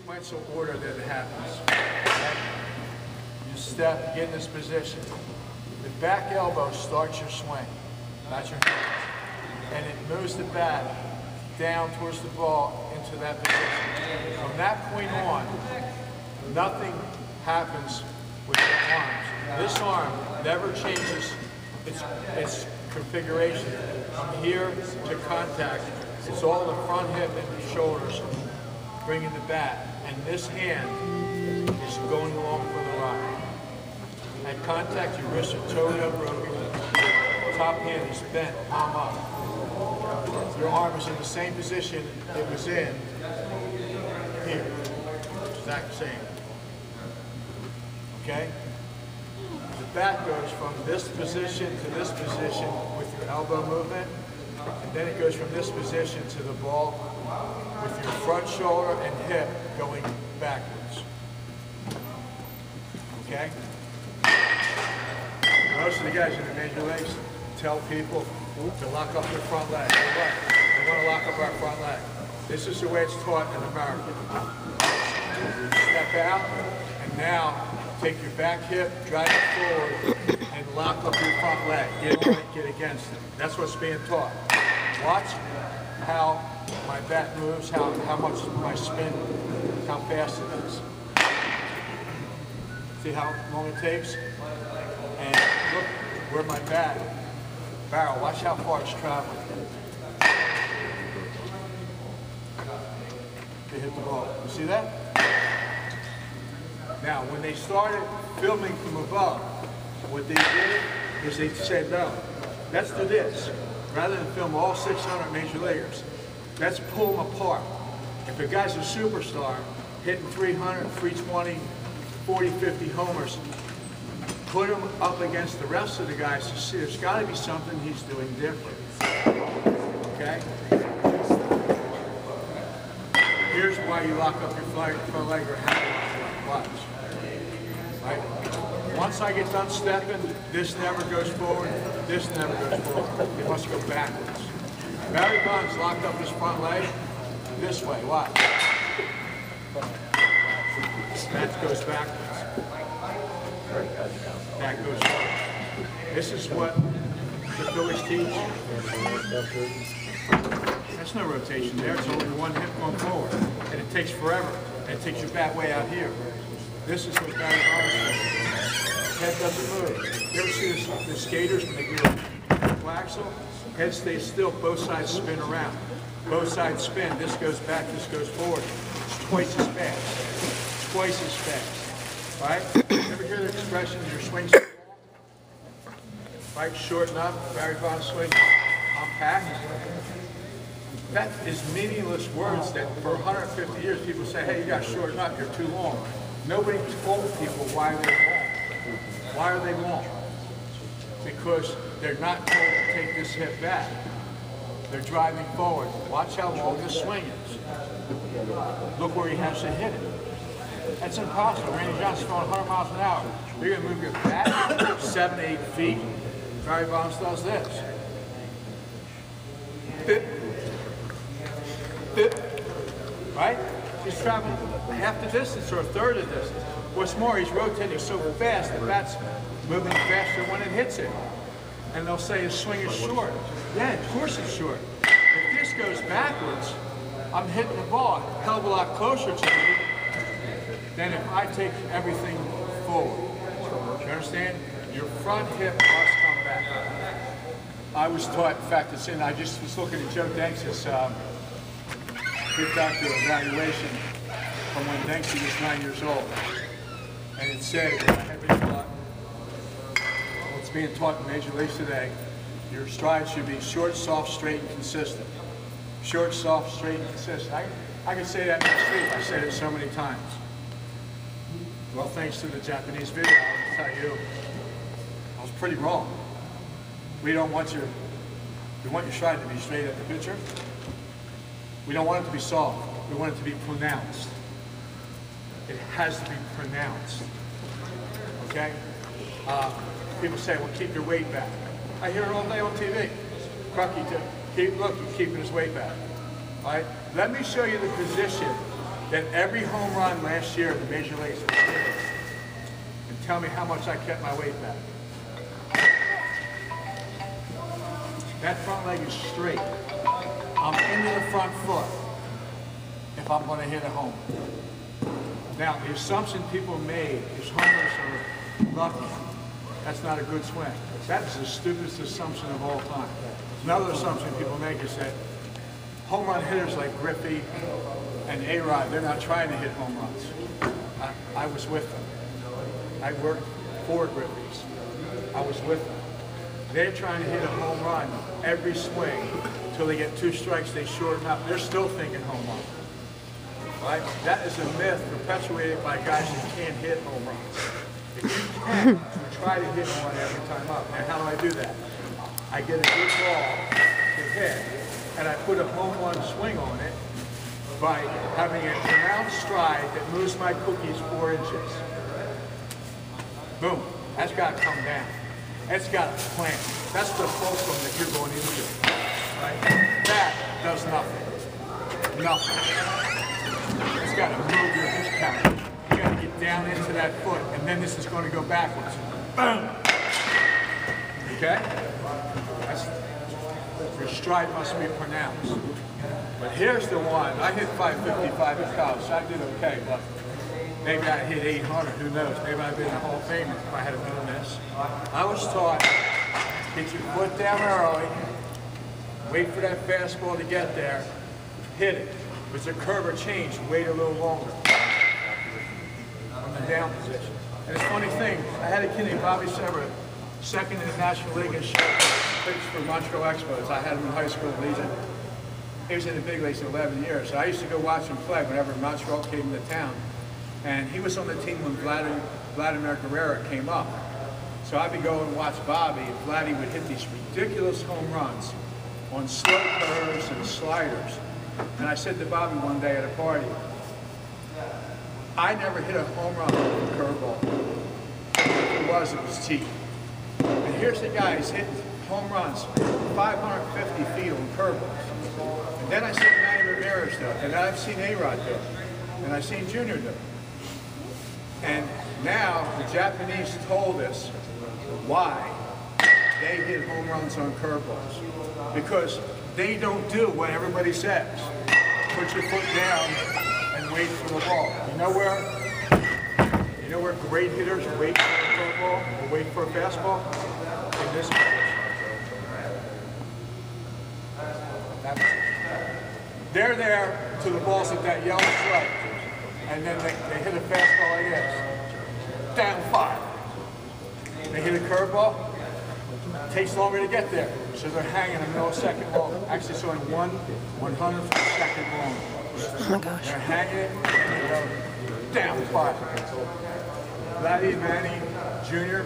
sequential order that it happens. Okay? You step, get in this position. The back elbow starts your swing, not your hands. And it moves the bat down towards the ball into that position. From that point on, nothing happens with your arms. This arm never changes its configuration. From here to contact, it's all the front hip and the shoulders bringing the bat. And this hand is going along for the ride. At contact, your wrists are totally broken. Top hand is bent, palm up. Your arm is in the same position it was in here. Exact same. Okay? The bat goes from this position to this position with your elbow movement, and then it goes from this position to the ball with your front shoulder and hip going backwards. Okay? Most of the guys in the major leagues tell people to lock up their front leg. They want to lock up our front leg. This is the way it's taught in America. Step out, and now take your back hip, drive it forward, and lock up your front leg. Get on it, get against it. That's what's being taught. Watch how my bat moves, how much my spin, how fast it is. See how long it takes? And look where my bat barrel, watch how far it's traveling to hit the ball. You see that? Now, when they started filming from above, what they did is they said, no, let's do this. Rather than film all 600 major leaguers, let's pull them apart. If a guy's a superstar, hitting 300, 320, 40, 50 homers, put him up against the rest of the guys to see there's got to be something he's doing different. Okay? Here's why you lock up your front leg or have it. Watch. Right? Once I get done stepping, this never goes forward, this never goes forward. It must go backwards. Barry Bonds locked up his front leg this way. Watch. That goes backwards. That goes forward. This is what the Phillies teach. There's no rotation there. It's only one hip going forward. And it takes forever. And it takes your bat way out here. This is what Barry Bonds does. Head doesn't move. You ever see the skaters when they do a axle? Head stays still, both sides spin around. Both sides spin. This goes back, this goes forward. It's twice as fast. Twice as fast. Right? Ever hear the expression, your swing's too long? Right? Shorten up. Barry Bonds swing. Compact. That is meaningless words that for 150 years people say, hey, you got to shorten up, you're too long. Nobody told people why they're long. Why are they long? Because they're not told to take this hip back. They're driving forward. Watch how long this swing is. Look where he has to hit it. That's impossible. Randy Johnson's going 100 miles an hour. You're going to move your bat 7 to 8 feet. Barry Bonds does this. Bip. Bip. Right? He's traveling half the distance or a third of the distance. What's more, he's rotating so fast, the bat's moving faster when it hits it. And they'll say his swing is short. Yeah, of course it's short. If this goes backwards, I'm hitting the ball a hell of a lot closer to me than if I take everything forward. You understand? Your front hip must come back. I was taught, in fact, it's in, I just was looking at Joe Danks' good doctor evaluation from when Danksy was 9 years old. And it said, I had been taught, what's being taught in Major Leagues today, your stride should be short, soft, straight, and consistent. Short, soft, straight, and consistent. I can say that in my sleep. I said it so many times. Well, thanks to the Japanese video, I'll tell you, I was pretty wrong. We want your stride to be straight at the pitcher. We don't want it to be soft. We want it to be pronounced. It has to be pronounced. Okay? People say, well, keep your weight back. I hear it all day on TV. Crucky, look, he's keeping his weight back. All right? Let me show you the position that every home run last year in the Major Leagues was hit, and tell me how much I kept my weight back. That front leg is straight. I'm into the front foot if I'm going to hit a home. Now, the assumption people made is homers are lucky. That's not a good swing. That's the stupidest assumption of all time. Another assumption people make is that home run hitters like Griffey and A-Rod, they're not trying to hit home runs. I was with them. I worked for Griffey's. I was with them. They're trying to hit a home run every swing until they get 2 strikes, they shorten up. They're still thinking home run. Right? That is a myth perpetuated by guys who can't hit home runs. If you can, try to hit one every time up. And how do I do that? I get a good ball to hit, and I put a home run swing on it by having a pronounced stride that moves my cookies 4 inches. Boom. That's got to come down. That's got to plant. That's the fulcrum that you're going into. Right? That does nothing. Nothing. It's got to move your hip count. You got to get down into that foot, and then this is going to go backwards. Boom. Okay? Your stride must be pronounced. But here's the one. I hit 555 in college, so I did okay, but maybe I hit 800, who knows? Maybe I'd been in the Hall of Fame if I had done this. I was taught, get your foot down early, wait for that fastball to get there, hit it. If it's a curve or change, wait a little longer from the down position. And it's a funny thing, I had a kid named Bobby Severa, second in the National League in pitched for Montreal Expos. I had him in high school. He was in the big leagues for 11 years. So I used to go watch him play whenever Montreal came to town. And he was on the team when Vladimir Guerrero came up. So I'd be going and watch Bobby, and Vladdy would hit these ridiculous home runs on slow curves and sliders. And I said to Bobby one day at a party, I never hit a home run with a curveball. If it was cheap. And here's the guy, he's hitting home runs 550 feet on curveballs. And then I seen Manny Ramirez do it, and then I've seen A-Rod do it, and I've seen Junior do it. And now the Japanese told us why they hit home runs on curveballs. Because they don't do what everybody says. Put your foot down and wait for the ball. You know where great hitters wait for a curveball or wait for a fastball? In this position. They're there to the balls at that yellow stripe, and then they hit a fastball like this. Down 5. They hit a curveball. It takes longer to get there, so they're hanging a millisecond long. Actually, it's only 1/100th of a second long. Oh my gosh. They're hanging it, and they go down 5. Vladdy, Manny, Junior.